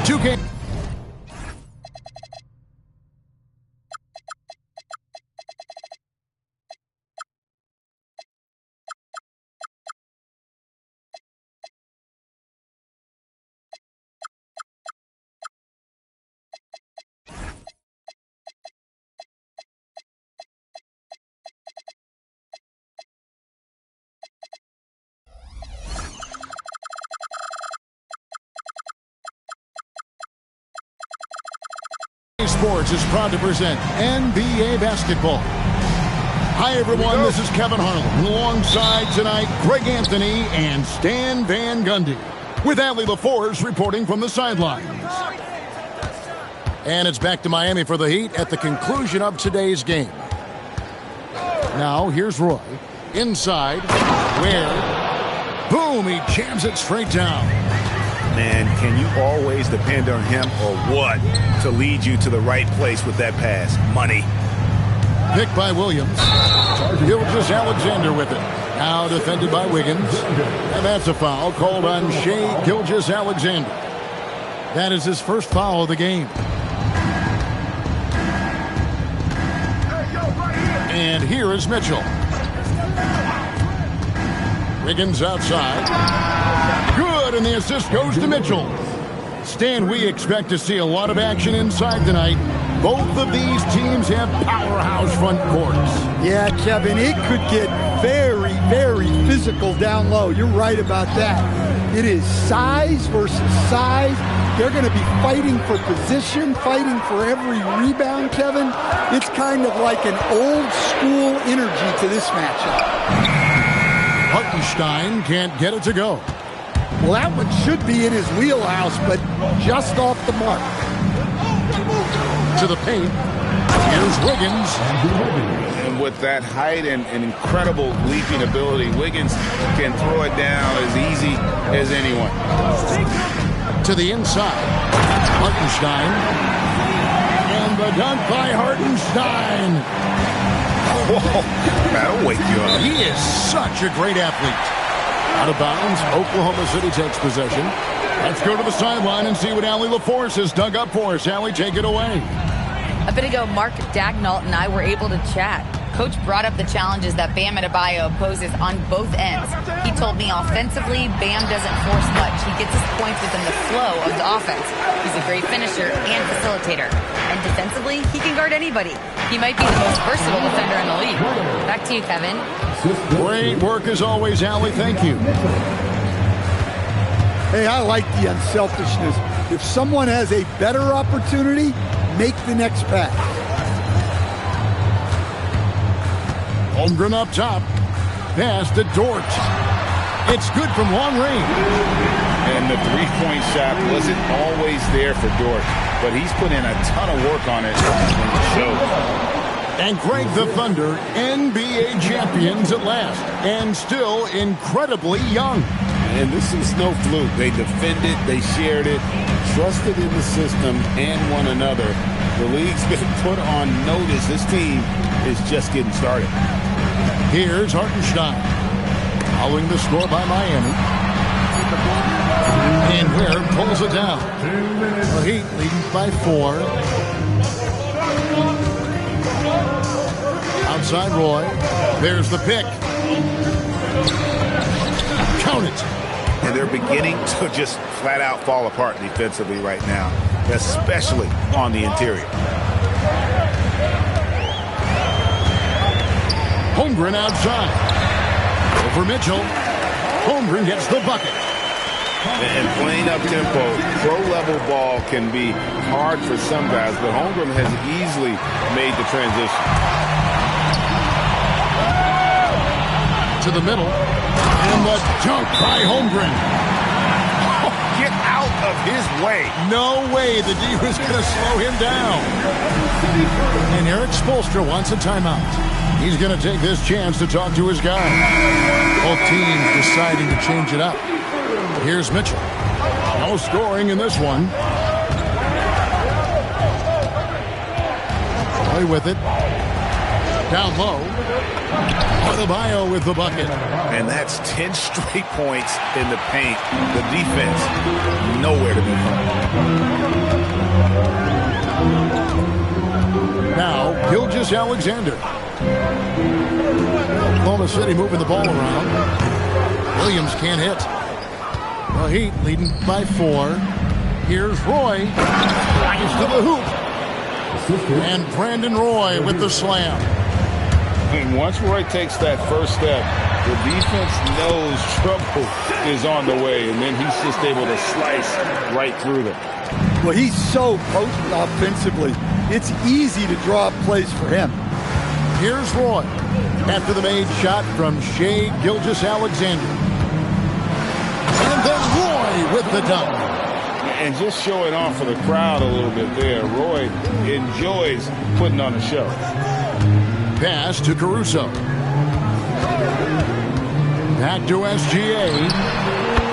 2K. Sports is proud to present NBA basketball. Hi, everyone. This is Kevin Harlan. Alongside tonight, Greg Anthony and Stan Van Gundy, with Allie LaForce reporting from the sidelines. And it's back to Miami for the Heat at the conclusion of today's game. Now, here's Roy. Inside, where? Boom! He jams it straight down. Man, can you always depend on him or what to lead you to the right place with that pass? Money. Picked by Williams. Gilgeous-Alexander with it. Now defended by Wiggins. And that's a foul called on Shai Gilgeous-Alexander. That is his first foul of the game. And here is Mitchell. Wiggins outside. Good, and the assist goes to Mitchell. Stan, we expect to see a lot of action inside tonight. Both of these teams have powerhouse front courts. Yeah, Kevin, it could get very, very physical down low. You're right about that. It is size versus size. They're going to be fighting for position, fighting for every rebound, Kevin. It's kind of like an old school energy to this matchup. Hartenstein can't get it to go. Well, that one should be in his wheelhouse, but just off the mark. To the paint. Here's Wiggins. And with that height and incredible leaping ability, Wiggins can throw it down as easy as anyone. To the inside. Hartenstein. And the dunk by Hartenstein. Whoa, that'll wake you up. He is such a great athlete. Out of bounds, Oklahoma City takes possession. Let's go to the sideline and see what Allie LaForce has dug up for us. Allie, take it away. A bit ago, Mark Dagnall and I were able to chat. Coach brought up the challenges that Bam Adebayo poses on both ends. He told me offensively, Bam doesn't force much. He gets his points within the flow of the offense. He's a great finisher and facilitator. And defensively, he can guard anybody. He might be the most versatile defender in the league. Back to you, Kevin. Great work as always, Allie. Thank you. Hey, I like the unselfishness. If someone has a better opportunity, make the next pass. Holmgren up top. Pass to Dort. It's good from long range. And the three-point shot wasn't always there for Dort, but he's put in a ton of work on it. And Greg, the Thunder, NBA champions at last, and still incredibly young. And this is no fluke. They defended, they shared it, trusted in the system and one another. The league's been put on notice. This team is just getting started. Here's Hartenstein, following the score by Miami. And Ware pulls it down. The Heat leading by 4. Outside Roy. There's the pick. Count it. And they're beginning to just flat out fall apart defensively right now, especially on the interior. Holmgren outside. Over Mitchell. Holmgren gets the bucket. And playing up tempo, pro-level ball can be hard for some guys, but Holmgren has easily made the transition. To the middle. And the dunk by Holmgren. Oh, get out of his way. No way the D was going to slow him down. And Eric Spoelstra wants a timeout. He's going to take this chance to talk to his guy. Both teams deciding to change it up. Here's Mitchell. No scoring in this one. Play with it. Down low. Adebayo with the bucket. And that's 10 straight points in the paint. The defense, nowhere to be found. Now, Gilgeous-Alexander. Oklahoma City moving the ball around. Williams can't hit. The Heat leading by 4. Here's Roy. Flies to the hoop. And Brandon Roy with the slam. And once Roy takes that first step, the defense knows trouble is on the way, and then he's just able to slice right through them. Well, he's so potent offensively. It's easy to draw up plays for him. Here's Roy after the made shot from Shai Gilgeous-Alexander. And then Roy with the dunk. And just showing off for the crowd a little bit there. Roy enjoys putting on a show. Pass to Caruso. Back to SGA.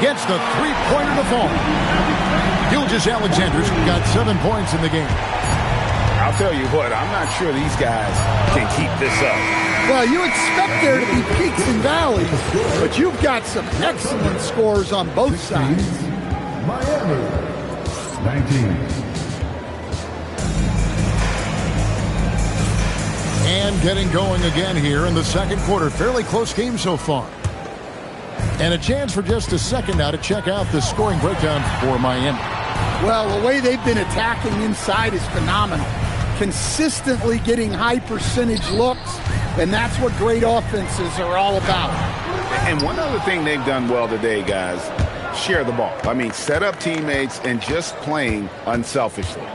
Gets the three-pointer to fall. Gilgeous-Alexander's got 7 points in the game. I'll tell you what, I'm not sure these guys can keep this up. Well, you expect there to be peaks and valleys, but you've got some excellent scores on both sides. Miami, 19. And getting going again here in the second quarter. Fairly close game so far. And a chance for just a second now to check out the scoring breakdown for Miami. Well, the way they've been attacking inside is phenomenal. Consistently getting high percentage looks, and that's what great offenses are all about. And one other thing they've done well today, guys, share the ball. I mean, set up teammates and just playing unselfishly.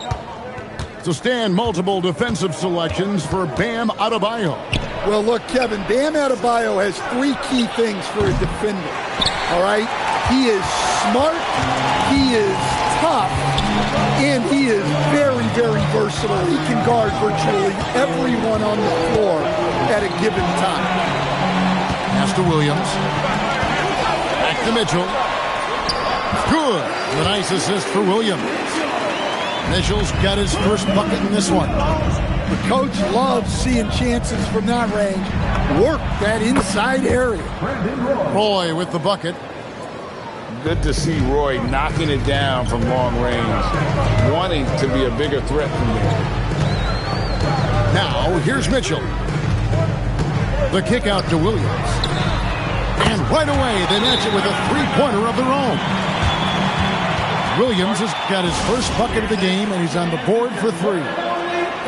To stand multiple defensive selections for Bam Adebayo. Well, look, Kevin, Bam Adebayo has 3 key things for a defender, all right? He is smart, he is tough, and he is very, very versatile. He can guard virtually everyone on the floor at a given time. Pass to Williams. Back to Mitchell. Good. A nice assist for Williams. Mitchell's got his first bucket in this one. The coach loves seeing chances from that range. Work that inside area. Roy with the bucket. Good to see Roy knocking it down from long range, wanting to be a bigger threat from there. Now, here's Mitchell. The kick out to Williams. And right away, they match it with a three-pointer of their own. Williams has got his first bucket of the game, and he's on the board for 3.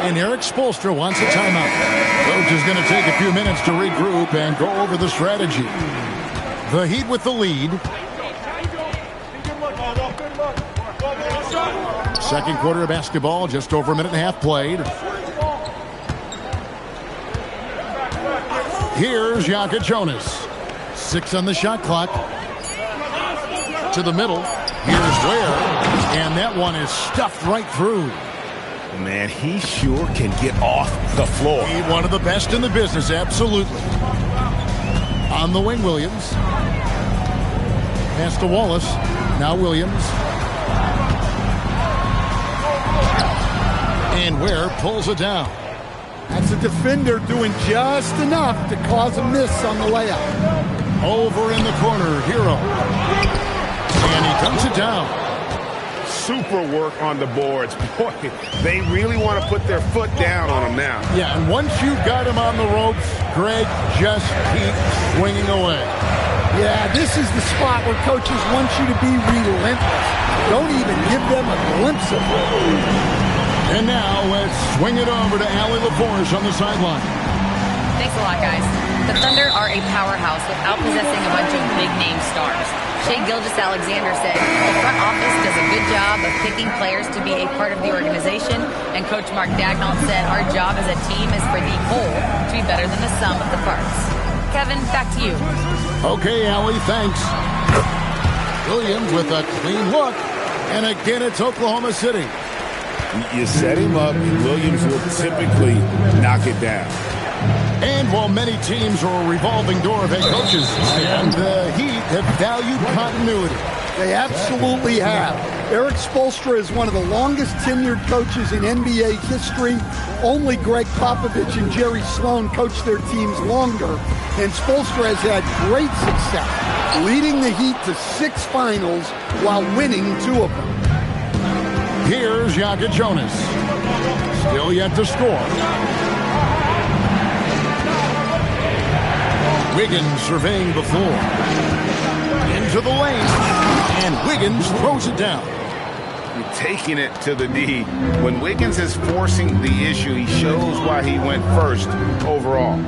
And Eric Spoelstra wants a timeout. Coach is going to take a few minutes to regroup and go over the strategy. The Heat with the lead. Second quarter of basketball, just over a minute and a half played. Here's Jaka Jonas. 6 on the shot clock. To the middle. Here's Ware. And that one is stuffed right through. Man, he sure can get off the floor. He's one of the best in the business, absolutely. On the wing, Williams. Pass to Wallace. Now Williams. And Ware pulls it down. That's a defender doing just enough to cause a miss on the layup. Over in the corner, Hero. And he dunks it down. Super work on the boards. Boy, they really want to put their foot down on him now. Yeah, and once you've got him on the ropes, Greg, just keep swinging away. Yeah, this is the spot where coaches want you to be relentless. Don't even give them a glimpse of it. And now let's swing it over to Allie LaForce on the sideline. Thanks a lot, guys. The Thunder are a powerhouse without possessing a bunch of big-name stars. Shai Gilgeous-Alexander said the front office does a good job of picking players to be a part of the organization, and Coach Mark Daigneault said our job as a team is for the whole to be better than the sum of the parts. Kevin, back to you. Okay, Allie, thanks. Williams with a clean look, and again it's Oklahoma City. You set him up, Williams will typically knock it down. And while many teams are a revolving door of head coaches, and the Heat have valued continuity. They absolutely have. Eric Spoelstra is one of the longest tenured coaches in NBA history. Only Greg Popovich and Jerry Sloan coached their teams longer. And Spoelstra has had great success, leading the Heat to 6 finals while winning 2 of them. Here's Yaka Jonas. Still yet to score. Wiggins surveying the floor. Into the lane. And Wiggins throws it down. You're taking it to the D. When Wiggins is forcing the issue, he shows why he went first overall.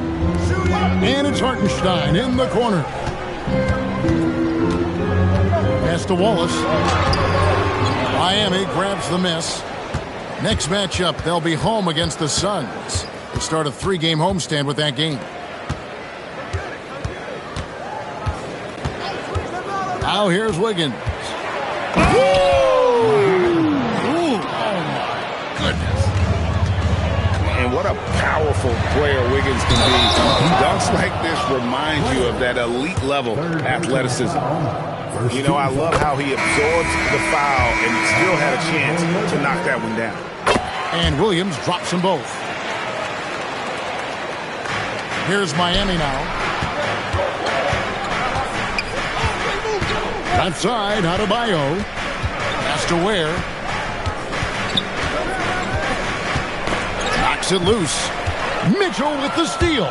And it's Hartenstein in the corner. Pass to Wallace. Miami grabs the miss. Next matchup, they'll be home against the Suns. They start a 3-game homestand with that game. Now here's Wiggins. And what a powerful player Wiggins can be. Dunks like this remind you of that elite level athleticism. You know, I love how he absorbs the foul and still had a chance to knock that one down. And Williams drops them both. Here's Miami now. Left side, Adebayo. Pass to Ware. Knocks it loose. Mitchell with the steal.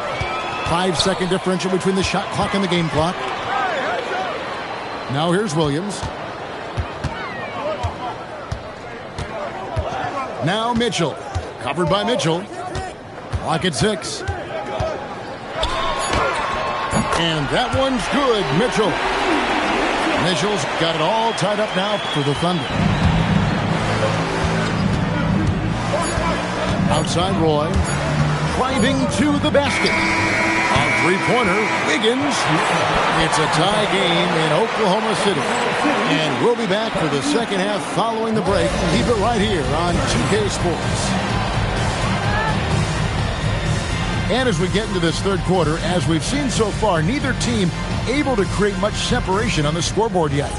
5-second differential between the shot clock and the game clock. Now here's Williams. Now Mitchell. Covered by Mitchell. Clock at 6. And that one's good. Mitchell's got it all tied up now for the Thunder. Outside Roy. Driving to the basket. A 3-pointer. Wiggins. It's a tie game in Oklahoma City. And we'll be back for the second half following the break. Keep it right here on 2K Sports. And as we get into this third quarter, as we've seen so far, neither team able to create much separation on the scoreboard yet.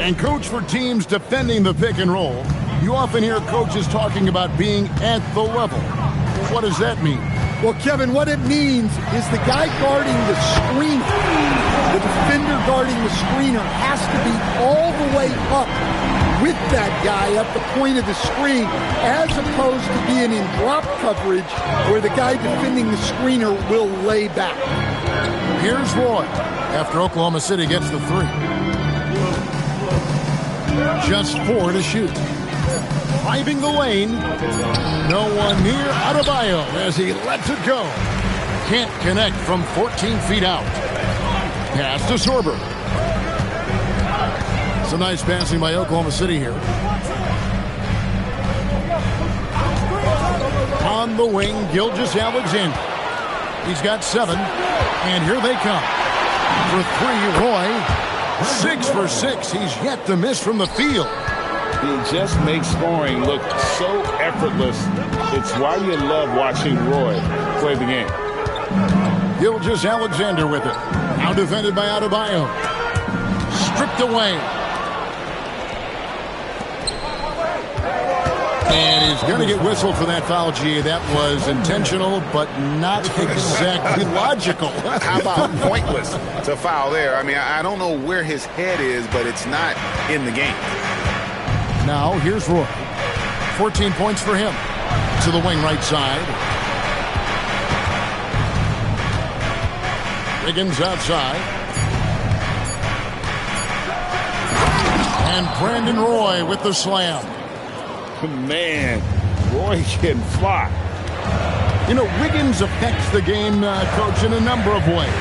And coach, for teams defending the pick and roll, you often hear coaches talking about being at the level. What does that mean? Well, Kevin, what it means is the guy guarding the screener, the defender guarding the screener, has to be all the way up with that guy at the point of the screen, as opposed to being in drop coverage where the guy defending the screener will lay back. Here's Roy after Oklahoma City gets the 3. Just 4 to shoot. Driving the lane. No one near Adebayo as he lets it go. Can't connect from 14 feet out. Pass to Sorber. Some nice passing by Oklahoma City here. On the wing, Gilgeous-Alexander. He's got 7. And here they come. For 3, Roy. 6 for 6. He's yet to miss from the field. He just makes scoring look so effortless. It's why you love watching Roy play the game. Gilgeous-Alexander with it. Now defended by Adebayo. Stripped away. And he's going to get whistled for that foul, G. That was intentional, but not exactly logical. How about pointless to foul there? I mean, I don't know where his head is, but it's not in the game. Now, here's Roy. 14 points for him. To the wing right side. Wiggins outside. And Brandon Roy with the slam. Man, Roy can fly. You know, Wiggins affects the game, Coach, in a number of ways.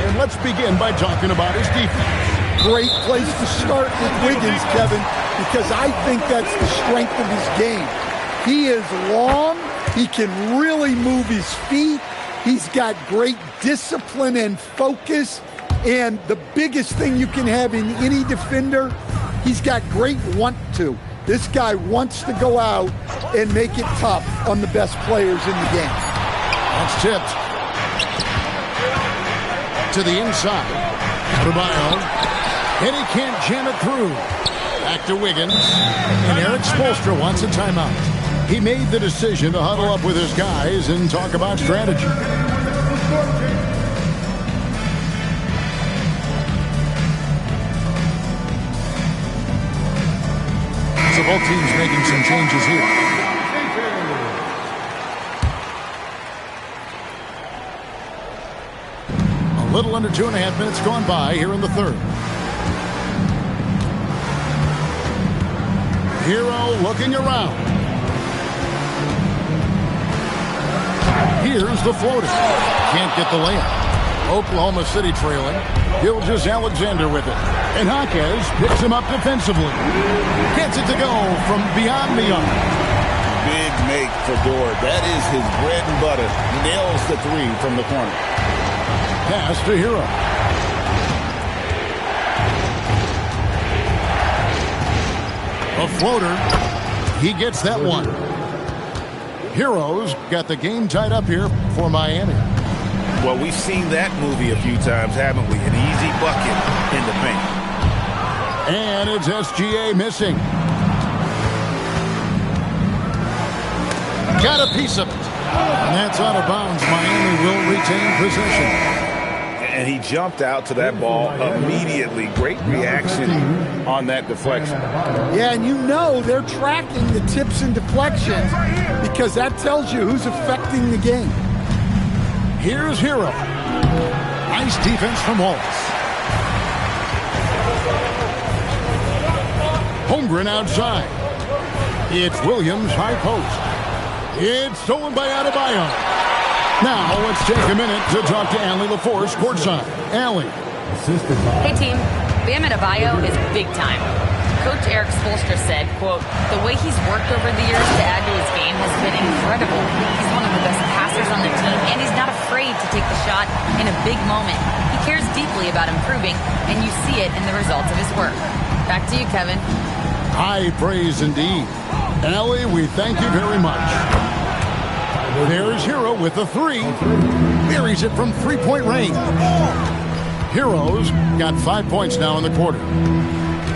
And let's begin by talking about his defense. Great place to start with Wiggins, Kevin, because I think that's the strength of his game. He is long. He can really move his feet. He's got great discipline and focus. And the biggest thing you can have in any defender, he's got great want to. This guy wants to go out and make it tough on the best players in the game. That's tipped. To the inside. Adebayo. And he can't jam it through. Back to Wiggins. And Eric Spoelstra wants a timeout. He made the decision to huddle up with his guys and talk about strategy. So both teams making some changes here. A little under 2.5 minutes gone by here in the third. Hero looking around. Here's the floater. Can't get the layup. Oklahoma City trailing. Gilgeous-Alexander with it. And Jaquez picks him up defensively. Gets it to go from beyond the arc. Big make for Dort. That is his bread and butter. Nails the three from the corner. Pass to Hero. A floater. He gets that one. Heroes got the game tied up here for Miami. Well, we've seen that movie a few times, haven't we? An easy bucket in the paint. And it's SGA missing. Got a piece of it. And that's out of bounds. Miami will retain possession. And he jumped out to that ball immediately. Great reaction on that deflection. Yeah, and you know they're tracking the tips and deflections because that tells you who's affecting the game. Here's Hero. Nice defense from Wallace. Holmgren outside. It's Williams high post. It's stolen by Adebayo. Now let's take a minute to talk to Allie LaForce courtside. Allie. Hey team, Bam Adebayo is big time. Coach Eric Spoelstra said, quote, the way he's worked over the years to add to his game has been incredible. He's one of the best passers on the team, and he's not afraid to take the shot in a big moment. He cares deeply about improving, and you see it in the results of his work. Back to you, Kevin. High praise indeed. Allie, we thank you very much. There's Hero with the three. Buries it from three-point range. Heroes got 5 points now in the quarter.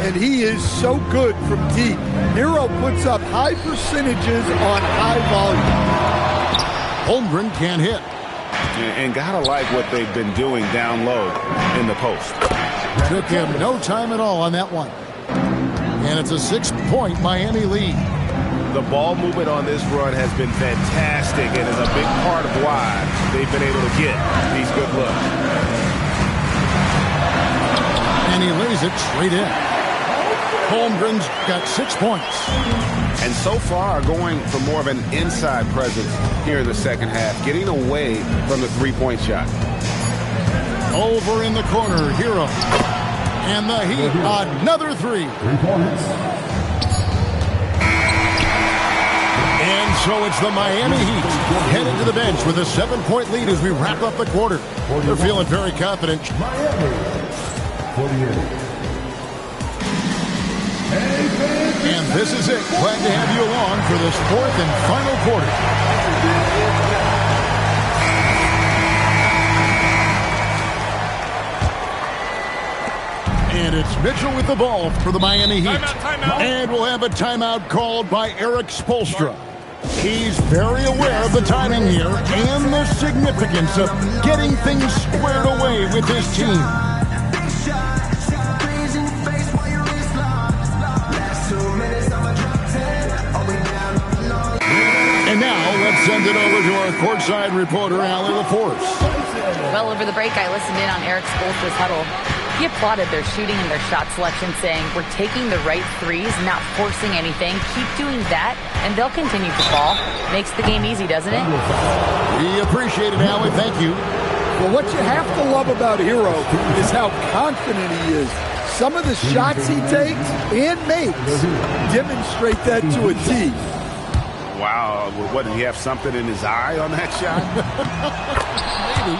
And he is so good from deep. Hero puts up high percentages on high volume. Holmgren can't hit. And gotta like what they've been doing down low in the post. Took him no time at all on that one. And it's a 6-point Miami lead. The ball movement on this run has been fantastic and is a big part of why they've been able to get these good looks. And he lays it straight in. Holmgren's got 6 points. And so far going for more of an inside presence here in the second half, getting away from the three-point shot. Over in the corner, Hero. And the Heat, another three. 3 points. And so it's the Miami Heat headed to the bench with a 7-point lead as we wrap up the quarter. They're feeling very confident. Miami, 48. And this is it. Glad to have you along for this fourth and final quarter. And it's Mitchell with the ball for the Miami Heat. Timeout. And we'll have a timeout called by Eric Spoelstra. He's very aware of the timing here and the significance of getting things squared away with his team. And now let's send it over to our courtside reporter, Allie LaForce. Well, over the break, I listened in on Eric Spoelstra's huddle. He applauded their shooting and their shot selection, saying, we're taking the right threes, not forcing anything. Keep doing that, and they'll continue to fall. Makes the game easy, doesn't it? We appreciate it, Allie. Thank you. Well, what you have to love about Hero is how confident he is. Some of the shots he takes and makes demonstrate that to a T. Wow, what, did he have something in his eye on that shot? Maybe.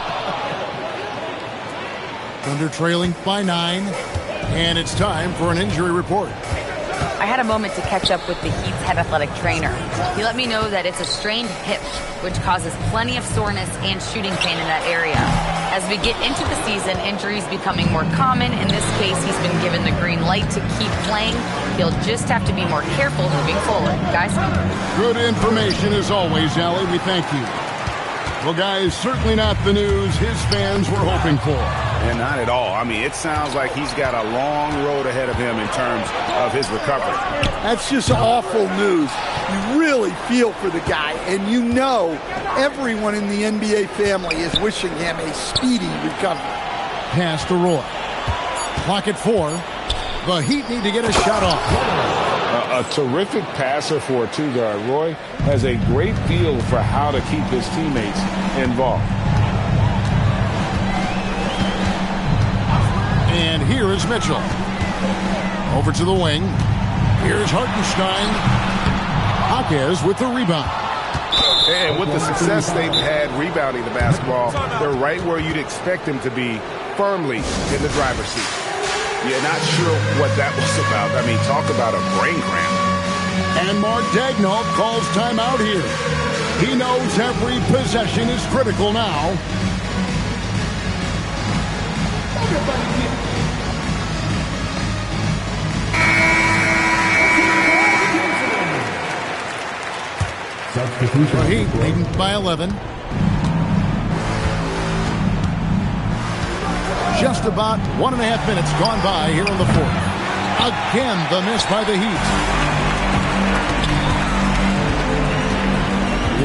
Thunder trailing by 9, and it's time for an injury report. I had a moment to catch up with the Heat's head athletic trainer. He let me know that it's a strained hip, which causes plenty of soreness and shooting pain in that area. As we get into the season, injuries becoming more common. In this case, he's been given the green light to keep playing. He'll just have to be more careful moving forward. Guys? Good information as always, Allie. We thank you. Well, guys, certainly not the news his fans were hoping for. And not at all. I mean, it sounds like he's got a long road ahead of him in terms of his recovery. That's just awful news. You really feel for the guy, and you know everyone in the NBA family is wishing him a speedy recovery. Pass to Roy. Clock at 4. The Heat need to get a shot off. A terrific passer for a two-guard. Roy has a great feel for how to keep his teammates involved. And here is Mitchell. Over to the wing. Here's Hartenstein. Hawkes with the rebound. And with the success they've had rebounding the basketball, they're right where you'd expect them to be, firmly in the driver's seat. You're not sure what that was about. I mean, talk about a brain cramp. And Mark Daigneault calls timeout here. He knows every possession is critical now. The Heat leading by 11. Just about 1.5 minutes gone by here in the fourth. Again, the miss by the Heat.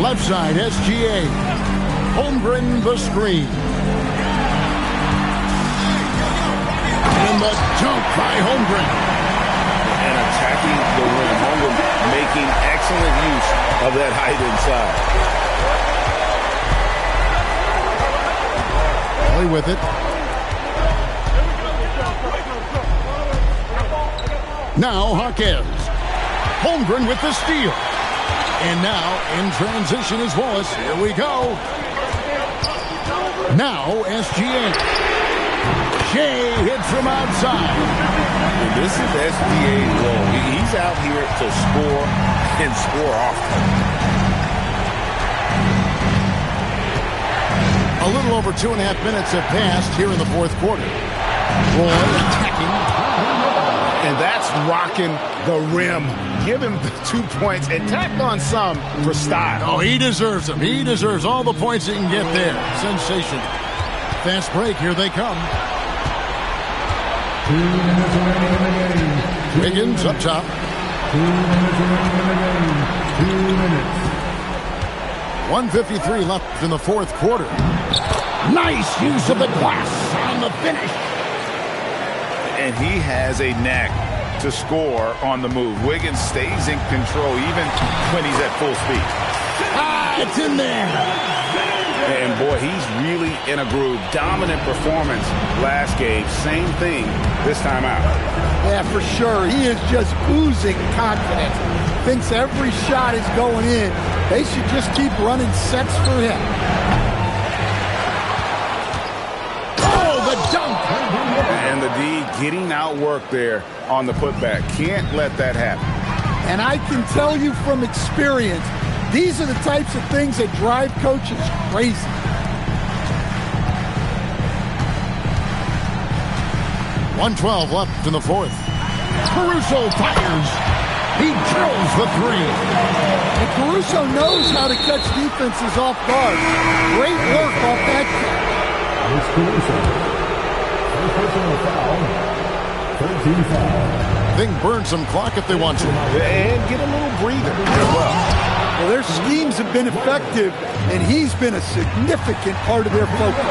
Left side, SGA. Holmgren the screen. And the dunk by Holmgren. And attacking the rim. Holmgren making excellent use of that height inside. Play with it. Now Hawkes. Holmgren with the steal. And now in transition is Wallace. Here we go. Now SGA. Shea hits from outside. This is SGA's role. He's out here to score and score often. A little over 2.5 minutes have passed here in the fourth quarter. Roy attacking. And that's rocking the rim. Give him the 2 points and tack on some for style. Oh, he deserves them. He deserves all the points he can get there. Sensational. Fast break. Here they come. 2 minutes remaining in the game. Wiggins up top. 2 minutes remaining in the game. 2 minutes. 1:53 left in the fourth quarter. Nice use of the glass on the finish. And he has a knack to score on the move. Wiggins stays in control even when he's at full speed. It's in there. And boy, he's really in a groove. Dominant performance last game. Same thing this time out. Yeah, for sure. He is just oozing confidence. Thinks every shot is going in. They should just keep running sets for him. Oh, the dunk. And the D getting outworked there on the putback. Can't let that happen. And I can tell you from experience, these are the types of things that drive coaches crazy. .112 left in the fourth. Caruso fires. He drills the three. And Caruso knows how to catch defenses off guard. Great work off that kick. It's Caruso. First personal foul. 13 foul. They can burn some clock if they want to. And get a little breather as well. Well, their schemes have been effective, and he's been a significant part of their focus.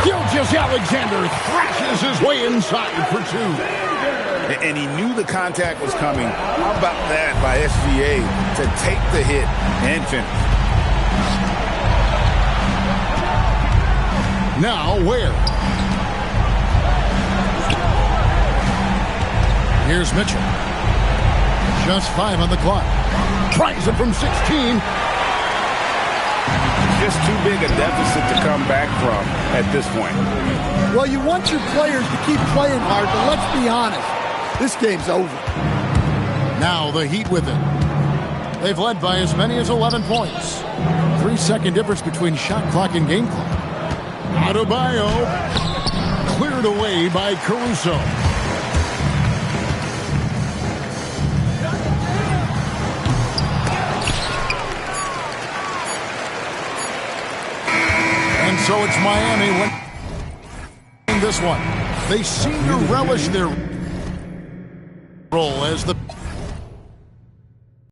Gilgeous-Alexander thrashes his way inside for two. And he knew the contact was coming. How about that by SGA to take the hit and finish? Now where? Here's Mitchell. Just 5 on the clock. Tries it from 16. Just too big a deficit to come back from at this point. Well, you want your players to keep playing hard, but let's be honest. This game's over. Now the Heat with it. They've led by as many as 11 points. 3-second difference between shot clock and game clock. Adebayo cleared away by Caruso. And so it's Miami winning this one. They seem to relish their role as the